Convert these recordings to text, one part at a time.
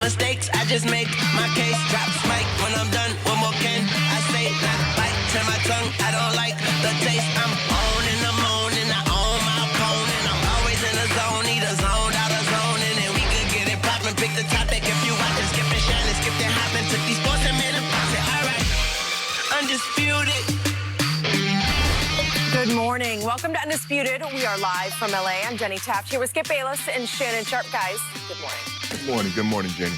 Mistakes, I just make my case. Drops mic when I'm done. One more can I say? Not bite to my tongue. I don't like the taste. I'm on in the morning. I own my opponent. I'm always in the zone. Need a zone, out of zone. And then we could get it poppin'. Pick the topic if you watch it. Skip and shine and skip and hoppin'. Took these sports and made them pop it. All right. Undisputed. Good morning. Welcome to Undisputed. We are live from LA. I'm Jenny Taft here with Skip Bayless and Shannon Sharp. Guys, good morning. Good morning. Good morning, Jenny.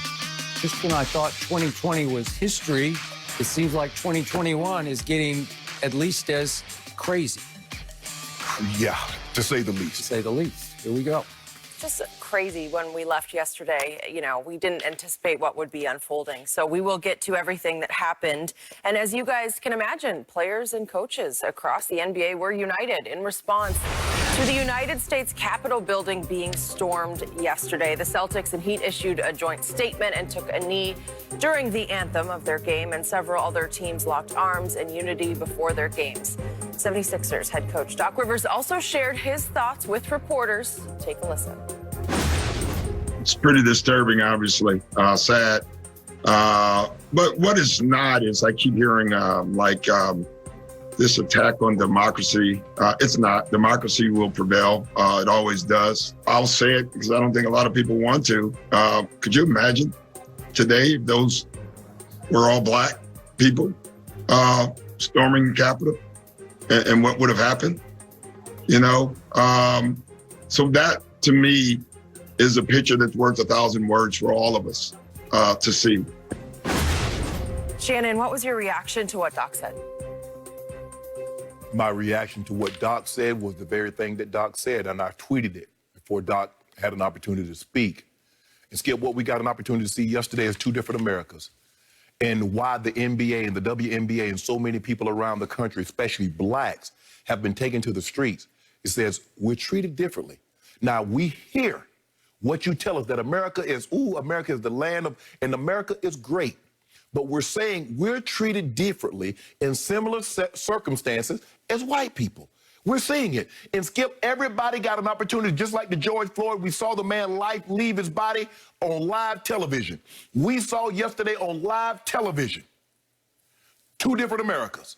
Just when I thought 2020 was history, it seems like 2021 is getting at least as crazy. Yeah, to say the least. To say the least. Here we go. Just crazy when we left yesterday. You know, we didn't anticipate what would be unfolding. So we will get to everything that happened. And as you guys can imagine, players and coaches across the NBA were united in response to the United States Capitol building being stormed yesterday. The Celtics and Heat issued a joint statement and took a knee during the anthem of their game, and several other teams locked arms in unity before their games. 76ers head coach Doc Rivers also shared his thoughts with reporters. Take a listen. It's pretty disturbing, obviously, sad. But what is not is I keep hearing this attack on democracy. It's not. Democracy will prevail. It always does. I'll say it because I don't think a lot of people want to. Could you imagine today if those were all black people storming the Capitol and what would have happened? You know, so that to me is a picture that's worth 1,000 words for all of us to see. Shannon, what was your reaction to what Doc said? My reaction to what Doc said was the very thing that Doc said, and I tweeted it before Doc had an opportunity to speak. And Skip, what we got an opportunity to see yesterday is two different Americas. And why the NBA and the WNBA and so many people around the country, especially blacks, have been taken to the streets. It says, we're treated differently. Now, we hear what you tell us, that America is the land of, and America is great. But we're saying we're treated differently in similar circumstances as white people. We're seeing it. And Skip, everybody got an opportunity, just like the George Floyd, we saw the man life leave his body on live television. We saw yesterday on live television, two different Americas.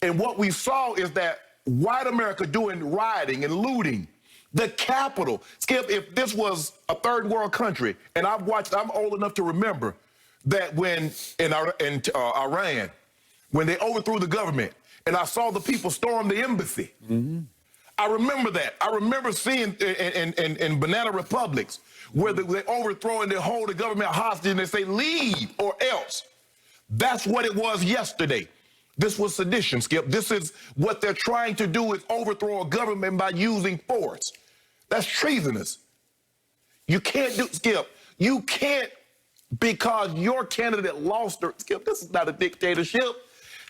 And what we saw is that white America doing rioting and looting, the Capitol. Skip, if this was a third world country, and I'm old enough to remember that when in Iran, when they overthrew the government, and I saw the people storm the embassy. Mm-hmm. I remember that. I remember seeing in banana republics where they overthrow and they hold the government hostage and they say, leave or else. That's what it was yesterday. This was sedition, Skip. This is what they're trying to do, is overthrow a government by using force. That's treasonous. You can't do, Skip, you can't, because your candidate lost her. Skip, this is not a dictatorship.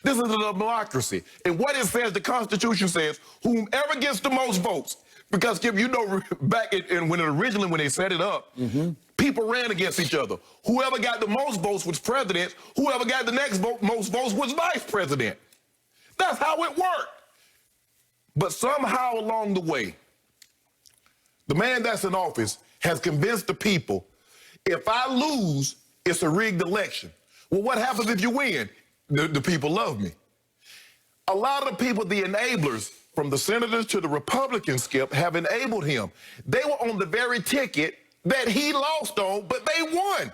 This is a democracy. And what it says, the Constitution says, whomever gets the most votes, because Skip, you know, back when they set it up, mm-hmm. people ran against each other. Whoever got the most votes was president. Whoever got the next most votes was vice president. That's how it worked. But somehow along the way, the man that's in office has convinced the people, if I lose, it's a rigged election. Well, what happens if you win? The people love me. A lot of the people, the enablers, from the senators to the Republicans, Skip, have enabled him. They were on the very ticket that he lost on, but they won.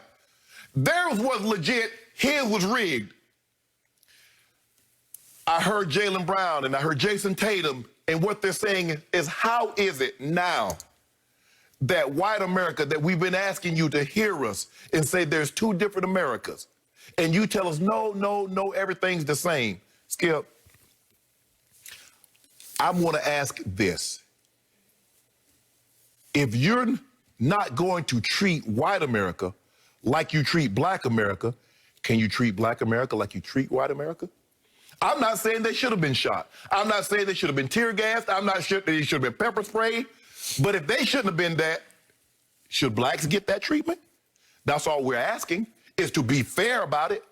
Theirs was legit, his was rigged. I heard Jaylen Brown and I heard Jason Tatum, and what they're saying is, how is it now that white America, that we've been asking you to hear us and say there's two different Americas, and you tell us, no, everything's the same. Skip, I want to ask this. If you're not going to treat white America like you treat black America, can you treat black America like you treat white America? I'm not saying they should have been shot. I'm not saying they should have been tear gassed. I'm not sure they should have been pepper sprayed. But if they shouldn't have been that, should blacks get that treatment? That's all we're asking, is to be fair about it.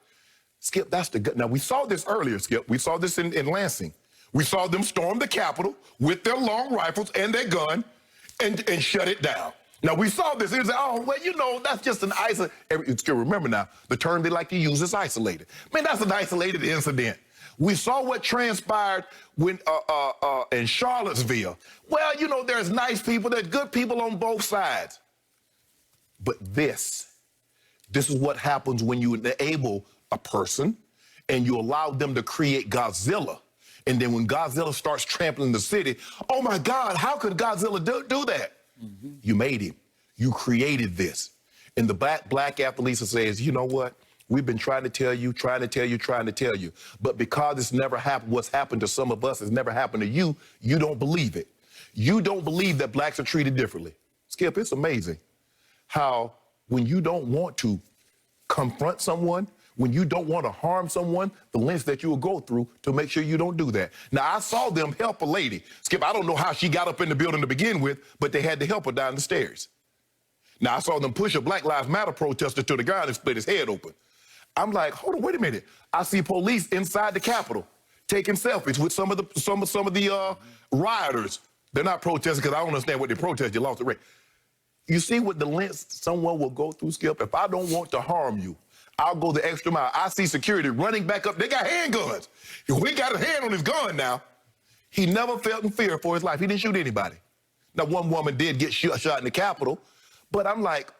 Skip, that's the, now we saw this earlier, Skip. We saw this in Lansing. We saw them storm the Capitol with their long rifles and their gun and shut it down. Now, we saw this. He was like, oh, well, you know, that's just an isolated. Remember now, the term they like to use is isolated. Man, that's an isolated incident. We saw what transpired when in Charlottesville. Well, you know, there's nice people, there's good people on both sides. But this is what happens when you enable a person and you allow them to create Godzilla. And then when Godzilla starts trampling the city, oh my God, how could Godzilla do that? Mm-hmm. You made him. You created this. And the black athlete says, you know what? We've been trying to tell you. But because it's never happened, what's happened to some of us has never happened to you, you don't believe it. You don't believe that blacks are treated differently. Skip, it's amazing how when you don't want to confront someone, when you don't want to harm someone, the lengths that you will go through to make sure you don't do that. Now, I saw them help a lady. Skip, I don't know how she got up in the building to begin with, but they had to help her down the stairs. Now, I saw them push a Black Lives Matter protester to the ground and split his head open. I'm like, hold on, wait a minute. I see police inside the Capitol taking selfies with some of the rioters. They're not protesting because I don't understand what they protest. You lost the race. You see what the lengths someone will go through, Skip? If I don't want to harm you, I'll go the extra mile. I see security running back up. They got handguns. He got a hand on his gun now. He never felt in fear for his life. He didn't shoot anybody. Now, one woman did get shot in the Capitol, but I'm like,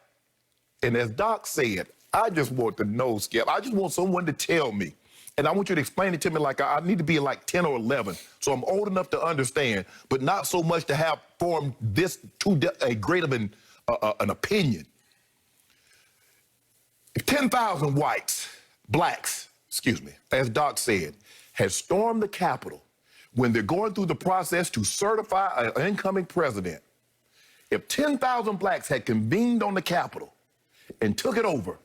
and as Doc said, I just want to know, Skip. I just want someone to tell me. And I want you to explain it to me like I need to be like 10 or 11. So I'm old enough to understand, but not so much to have formed this too great of an opinion. If 10,000 blacks, as Doc said, had stormed the Capitol when they're going through the process to certify an incoming president, if 10,000 blacks had convened on the Capitol and took it over,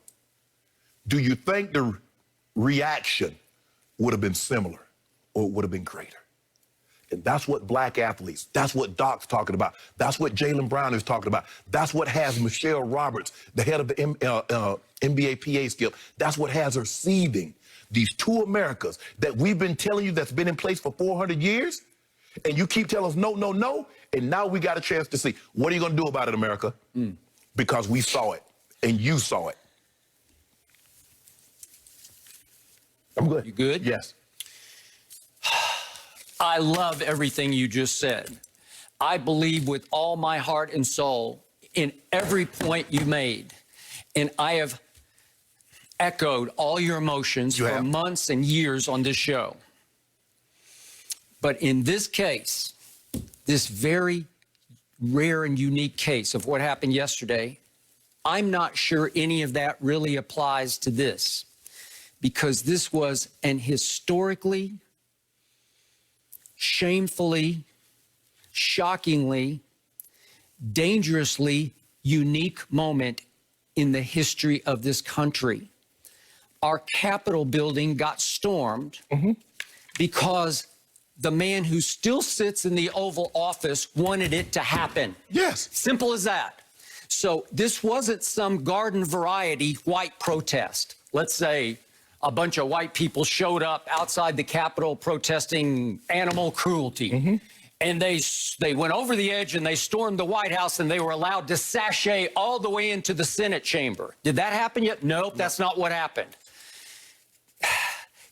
do you think the reaction would have been similar or would have been greater? And that's what black athletes, that's what Doc's talking about. That's what Jaylen Brown is talking about. That's what has Michelle Roberts, the head of the NBA PA, Skip. That's what has her seething. These two Americas that we've been telling you that's been in place for 400 years, and you keep telling us no, no, no, and now we got a chance to see. What are you going to do about it, America? Because we saw it, and you saw it. I'm good. You good? Yes. I love everything you just said. I believe with all my heart and soul in every point you made. And I have echoed all your emotions for months and years on this show. But in this case, this very rare and unique case of what happened yesterday, I'm not sure any of that really applies to this, because this was an historically, shamefully, shockingly, dangerously unique moment in the history of this country. Our Capitol building got stormed because the man who still sits in the Oval Office wanted it to happen. Yes. Simple as that. So this wasn't some garden variety white protest. Let's say a bunch of white people showed up outside the Capitol protesting animal cruelty. And they went over the edge and they stormed the White House and they were allowed to sashay all the way into the Senate chamber. Did that happen yet? Nope, that's not what happened.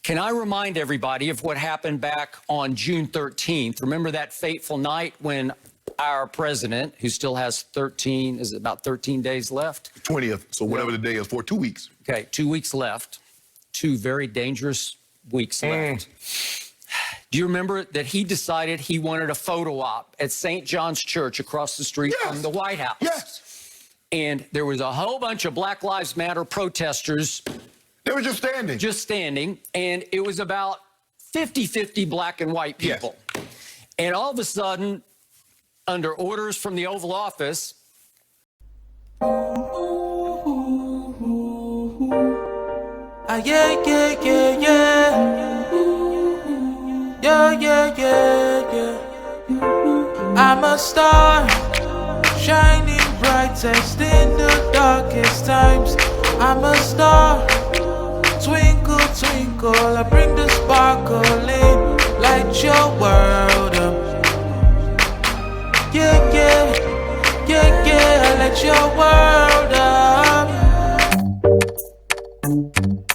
Can I remind everybody of what happened back on June 13th? Remember that fateful night when our president, who still has about 13 days left? 20th, so whatever the day is for 2 weeks. Okay, 2 weeks left. 2 very dangerous weeks left. Do you remember that he decided he wanted a photo op at St. John's Church across the street from the White House? Yes. And there was a whole bunch of Black Lives Matter protesters. They were just standing. Just standing. And it was about 50-50 black and white people. And all of a sudden, under orders from the Oval Office, I'm a star, shining brightest in the darkest times. I'm a star, twinkle, twinkle, I bring the sparkle in, light your world up. Yeah, let Thank you.